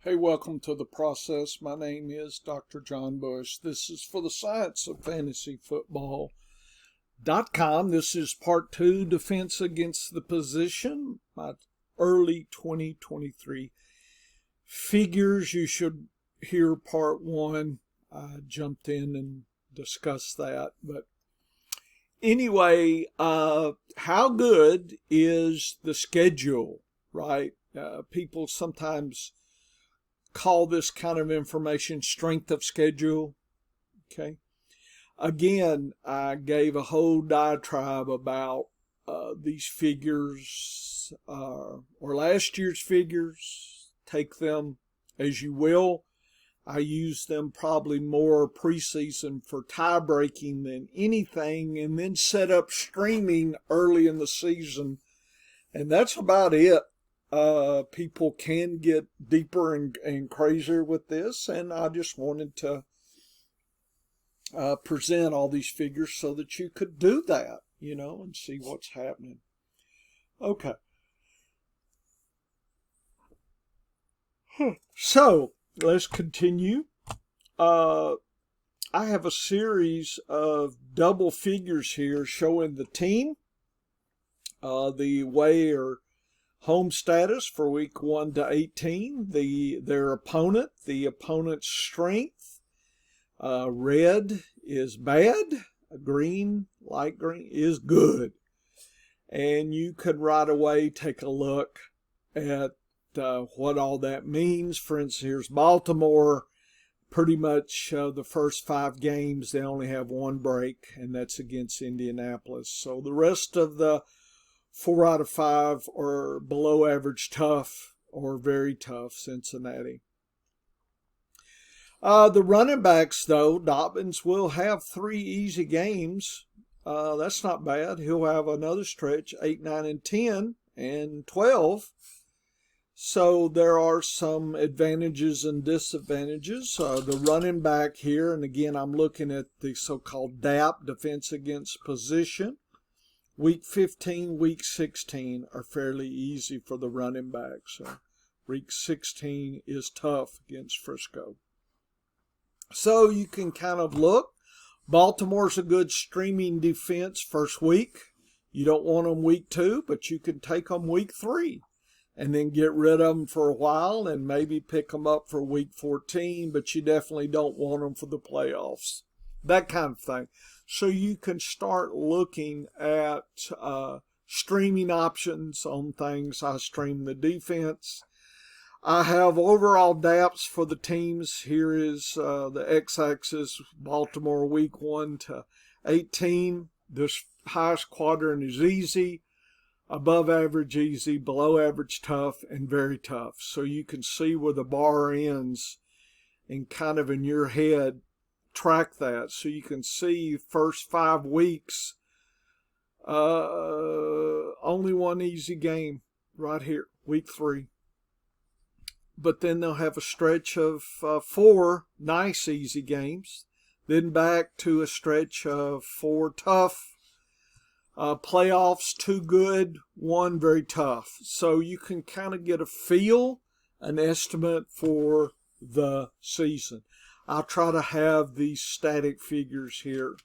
Hey, welcome to The Process. My name is Dr. John Bush. This is for the Science of Fantasy Football.com. This is part 2, Defense Against the Position, my early 2023 figures. You should hear part 1. I jumped in and discussed that. But anyway, how good is the schedule, right? People sometimes call this kind of information strength of schedule. Okay. Again, I gave a whole diatribe about these figures or last year's figures. Take them as you will. I use them probably more preseason for tie breaking than anything, and then set up streaming early in the season. And that's about it. People can get deeper and crazier with this, and I just wanted to present all these figures so that you could do that, and see what's happening. Okay. So let's continue. I have a series of double figures here showing the team, the way or home status for week 1 to 18, their opponent, the opponent's strength. Red is bad, green, light green is good. And you could right away take a look at what all that means. For instance, here's Baltimore. Pretty much the first 5 games, they only have 1 break, and that's against Indianapolis. So the rest of the 4 out of 5 are below average tough or very tough Cincinnati. The running backs, though, Dobbins will have 3 easy games. That's not bad. He'll have another stretch, 8, 9, and 10, and 12. So there are some advantages and disadvantages. The running back here, and again, I'm looking at the so-called DAP, Defense Against Position. Week 15, week 16 are fairly easy for the running backs. So week 16 is tough against Frisco. So you can kind of look. Baltimore's a good streaming defense first week. You don't want them week 2, but you can take them week 3 and then get rid of them for a while and maybe pick them up for week 14, but you definitely don't want them for the playoffs. That kind of thing. So you can start looking at streaming options on things. I stream the defense. I have overall DAPs for the teams. Here is the x-axis, Baltimore week 1 to 18. This highest quadrant is easy, above average easy, below average tough, and very tough. So you can see where the bar ends and kind of in your head track that. So you can see first 5 weeks, only 1 easy game right here, week 3. But then they'll have a stretch of 4 nice easy games, then back to a stretch of 4 tough, playoffs 2 good, 1 very tough. So you can kind of get a feel, an estimate for the season. I'll try to have these static figures here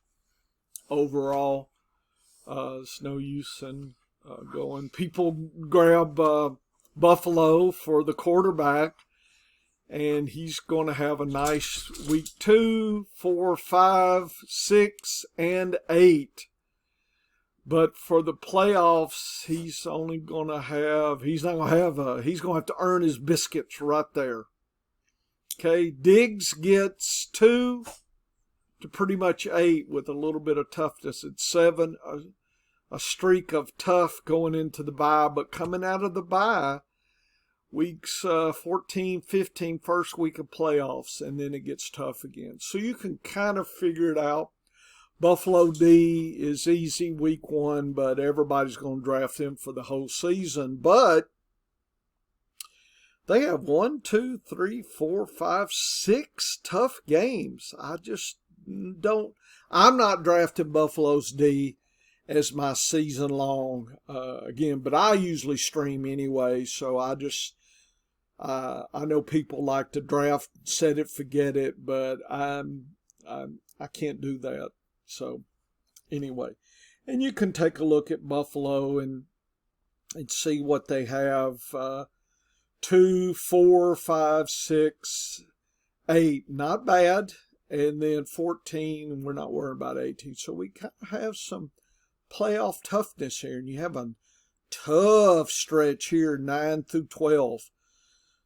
overall. It's no use in going. People grab Buffalo for the quarterback, and he's going to have a nice week 2, 4, 5, 6, and 8. But for the playoffs, he's going to have to earn his biscuits right there. Okay, Diggs gets 2 to pretty much 8 with a little bit of toughness. It's 7, a streak of tough going into the bye, but coming out of the bye, weeks 14, 15, first week of playoffs, and then it gets tough again. So you can kind of figure it out. Buffalo D is easy week 1, but everybody's going to draft them for the whole season. But they have 1, 2, 3, 4, 5, 6 tough games. I'm not drafting Buffalo's D as my season long again, but I usually stream anyway, so I just I know people like to draft, set it, forget it, but I can't do that. So anyway, and you can take a look at Buffalo and see what they have. 2, 4, 5, 6, 8, not bad. And then 14, and we're not worried about 18. So we kind of have some playoff toughness here. And you have a tough stretch here, 9 through 12.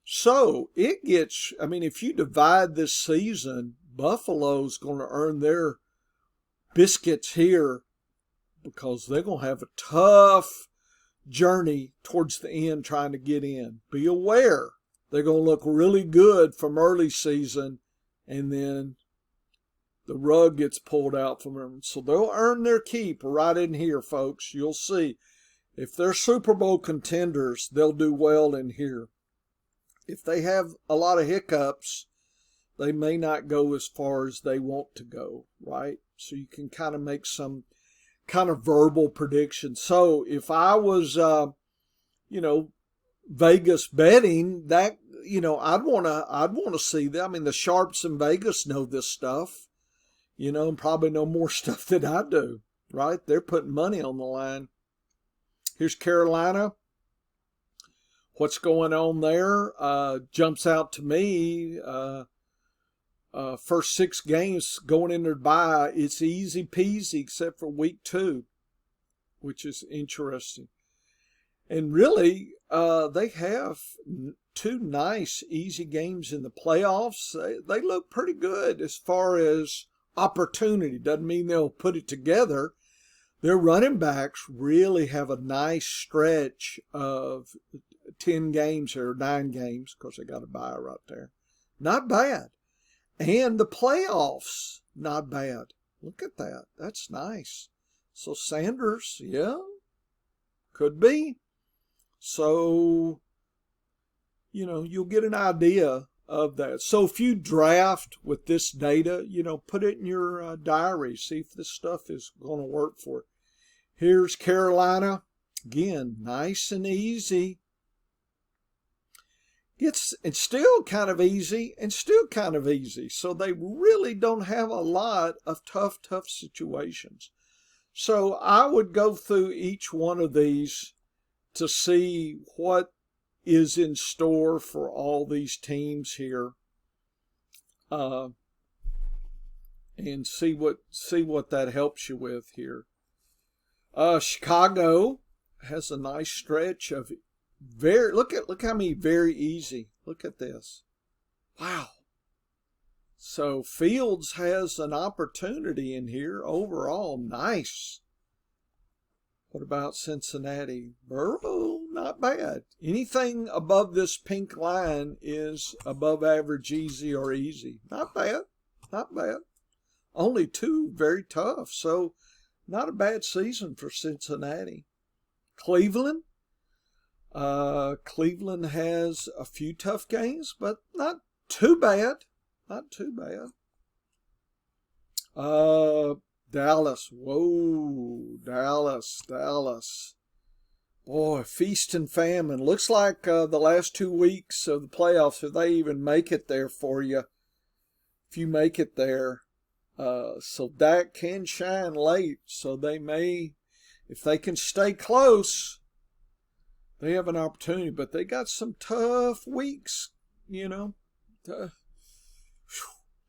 So it gets, I mean, if you divide this season, Buffalo's going to earn their biscuits here because they're going to have a tough journey towards the end trying to get in. Be aware, they're going to look really good from early season, and then the rug gets pulled out from them. So they'll earn their keep right in here, folks. You'll see. If they're Super Bowl contenders, they'll do well in here. If they have a lot of hiccups, they may not go as far as they want to go, right? So you can kind of make some kind of verbal prediction. So if I was, Vegas betting, that, I'd want to see that. I mean, the sharps in Vegas know this stuff, and probably know more stuff than I do, right? They're putting money on the line. Here's Carolina. What's going on there jumps out to me. First 6 games going in their bye, it's easy peasy except for week 2, which is interesting. And really, they have 2 nice, easy games in the playoffs. They look pretty good as far as opportunity. Doesn't mean they'll put it together. Their running backs really have a nice stretch of 10 games or 9 games, because they got a bye right there. Not bad. And the playoffs, not bad. Look at that. That's nice. So Sanders, yeah, could be. So, you'll get an idea of that. So if you draft with this data, put it in your diary. See if this stuff is going to work for it. Here's Carolina. Again, nice and easy. It's still kind of easy and still kind of easy. So they really don't have a lot of tough situations. So I would go through each one of these to see what is in store for all these teams here, and see what that helps you with here. Chicago has a nice stretch of look how many very easy. Look at this. Wow. So Fields has an opportunity in here overall. Nice. What about Cincinnati? Burrow, not bad. Anything above this pink line is above average, easy, or easy. Not bad. Not bad. Only 2 very tough. So not a bad season for Cincinnati. Cleveland. Cleveland has a few tough games, but not too bad. Not too bad. Dallas. Whoa, Dallas. Boy, feast and famine. Looks like the last 2 weeks of the playoffs, if they even make it there for you, if you make it there. So Dak can shine late. So they may, if they can stay close, they have an opportunity. But they got some tough weeks,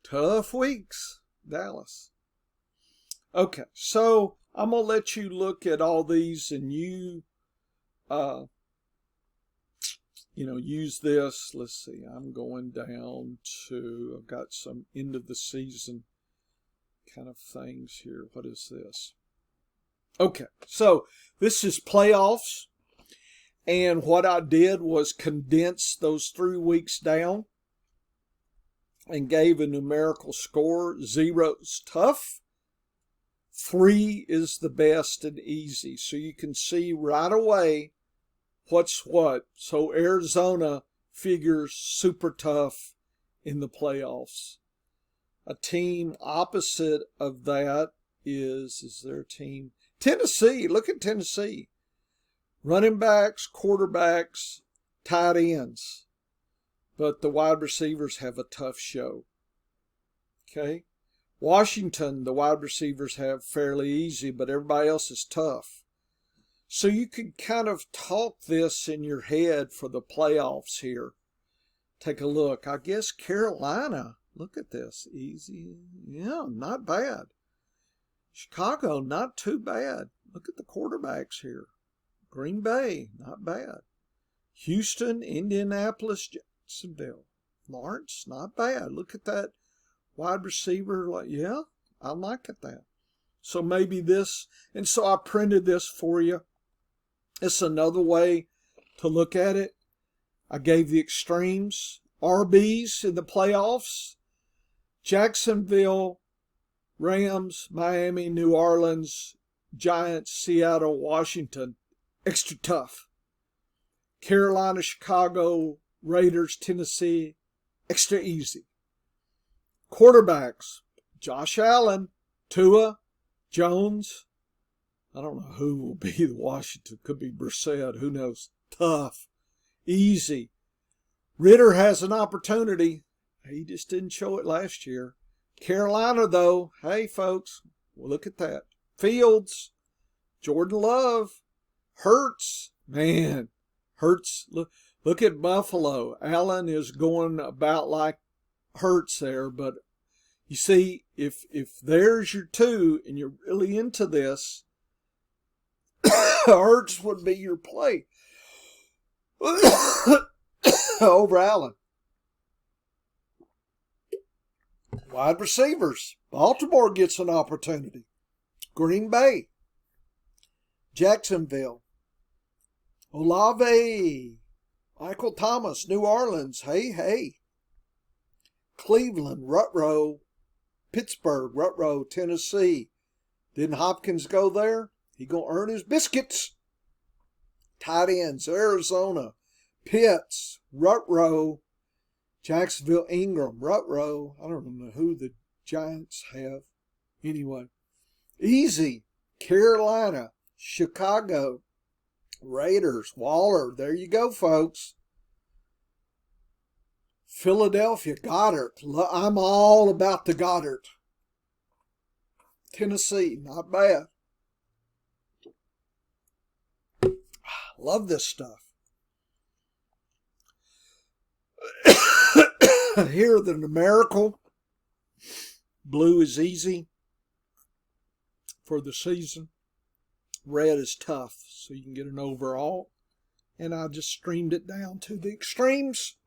Tough weeks, Dallas. Okay, so I'm going to let you look at all these and you, use this. Let's see, I'm going down to, I've got some end of the season kind of things here. What is this? Okay, so this is playoffs. And what I did was condense those 3 weeks down and gave a numerical score. 0's tough. 3 is the best and easy. So you can see right away what's what. So Arizona figures super tough in the playoffs. A team opposite of that is there a team? Tennessee. Look at Tennessee. Running backs, quarterbacks, tight ends. but the wide receivers have a tough show. Okay? Washington, the wide receivers have fairly easy, but everybody else is tough. So you could kind of talk this in your head for the playoffs here. Take a look. I guess Carolina, look at this. Easy. Yeah, not bad. Chicago, not too bad. Look at the quarterbacks here. Green Bay, not bad. Houston, Indianapolis, Jacksonville. Lawrence, not bad. Look at that wide receiver. Yeah, I like it that. So maybe this, and so I printed this for you. It's another way to look at it. I gave the extremes. RBs in the playoffs. Jacksonville, Rams, Miami, New Orleans, Giants, Seattle, Washington. Extra tough. Carolina, Chicago, Raiders, Tennessee. Extra easy. Quarterbacks. Josh Allen, Tua, Jones. I don't know who will be the Washington. Could be Brissett. Who knows? Tough. Easy. Ritter has an opportunity. He just didn't show it last year. Carolina, though, hey, folks, well, look at that. Fields, Jordan Love, Hurts. Man, Hurts. Look at Buffalo. Allen is going about like Hurts there, but you see, if there's your two and you're really into this, Hurts would be your play over Allen. Wide receivers. Baltimore gets an opportunity. Green Bay. Jacksonville. Olave. Michael Thomas. New Orleans. Hey. Cleveland. Rutrow. Pittsburgh. Rutrow. Tennessee. Didn't Hopkins go there? He gonna earn his biscuits. Tight ends. Arizona. Pitts. Rutrow. Jacksonville, Ingram, Rutrow. I don't know who the Giants have. Anyway. Easy. Carolina, Chicago, Raiders, Waller. There you go, folks. Philadelphia, Goddard. I'm all about the Goddard. Tennessee, not bad. Love this stuff. Here, the numerical. Blue is easy for the season. Red is tough, so you can get an overall. And I just streamed it down to the extremes.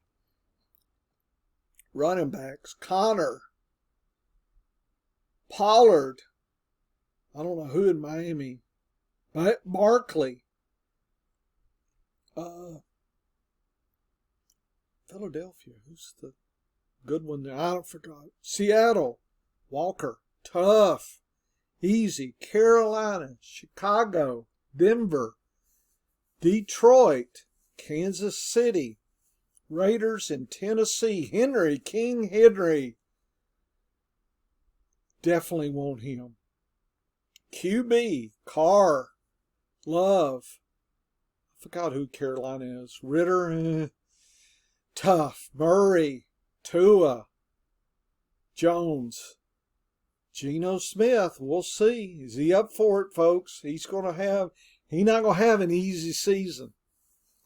Running backs. Connor. Pollard. I don't know who in Miami. Barkley. Philadelphia. Who's the good one there? I forgot. Seattle. Walker. Tough. Easy. Carolina. Chicago. Denver. Detroit. Kansas City. Raiders and Tennessee. King Henry. Definitely want him. QB. Carr. Love. I forgot who Carolina is. Ritter. Tough. Murray. Tua. Jones. Geno Smith. We'll see. Is he up for it, folks? He's not going to have an easy season,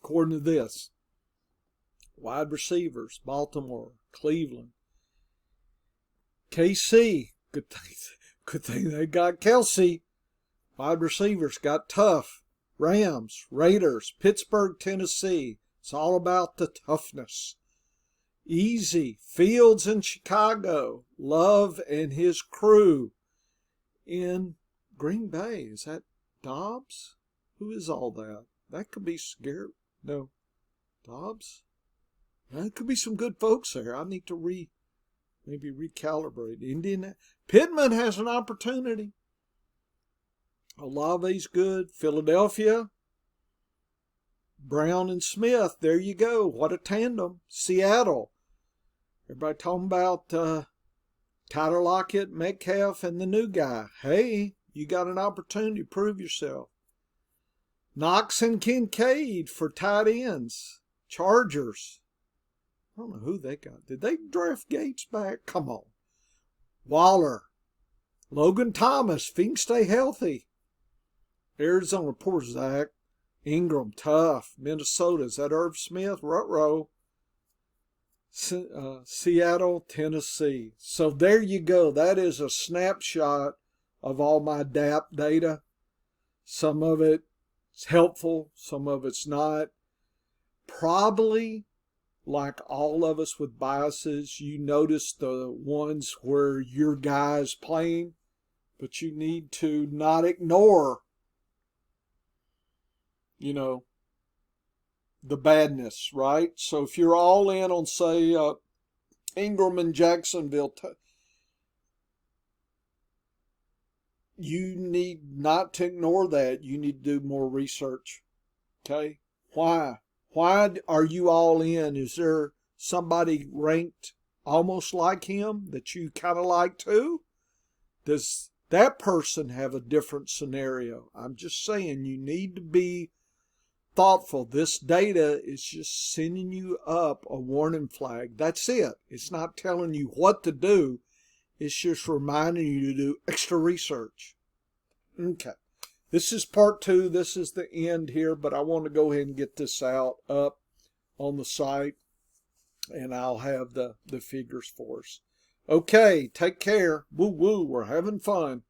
according to this. Wide receivers. Baltimore. Cleveland. KC. Good thing they got Kelsey. Wide receivers got tough. Rams. Raiders. Pittsburgh, Tennessee. It's all about the toughness. Easy. Fields in Chicago. Love and his crew in Green Bay. Is that Dobbs? Who is all that? That could be scary. No. Dobbs? That could be some good folks there. I need to maybe recalibrate. Pittman has an opportunity. Olave's good. Philadelphia. Brown and Smith. There you go. What a tandem. Seattle. Everybody talking about Tyler Lockett, Metcalf, and the new guy. Hey, you got an opportunity to prove yourself. Knox and Kincaid for tight ends. Chargers. I don't know who they got. Did they draft Gates back? Come on. Waller. Logan Thomas. If he can stay healthy. Arizona, poor Zach. Ingram, tough. Minnesota, is that Irv Smith? Ruh-roh. Seattle, Tennessee. So there you go. That is a snapshot of all my DAP data. Some of it's helpful, some of it's not. Probably, like all of us with biases, you notice the ones where your guy's playing, but you need to not ignore, the badness, right? So if you're all in on, say, Ingram and Jacksonville, you need not to ignore that. You need to do more research. Okay? Why? Why are you all in? Is there somebody ranked almost like him that you kind of like too? Does that person have a different scenario? I'm just saying you need to be thoughtful. This data is just sending you up a warning flag. That's it. It's not telling you what to do. It's just reminding you to do extra research. Okay. This is part 2. This is the end here, but I want to go ahead and get this out up on the site, and I'll have the figures for us. Okay. Take care. Woo woo. We're having fun.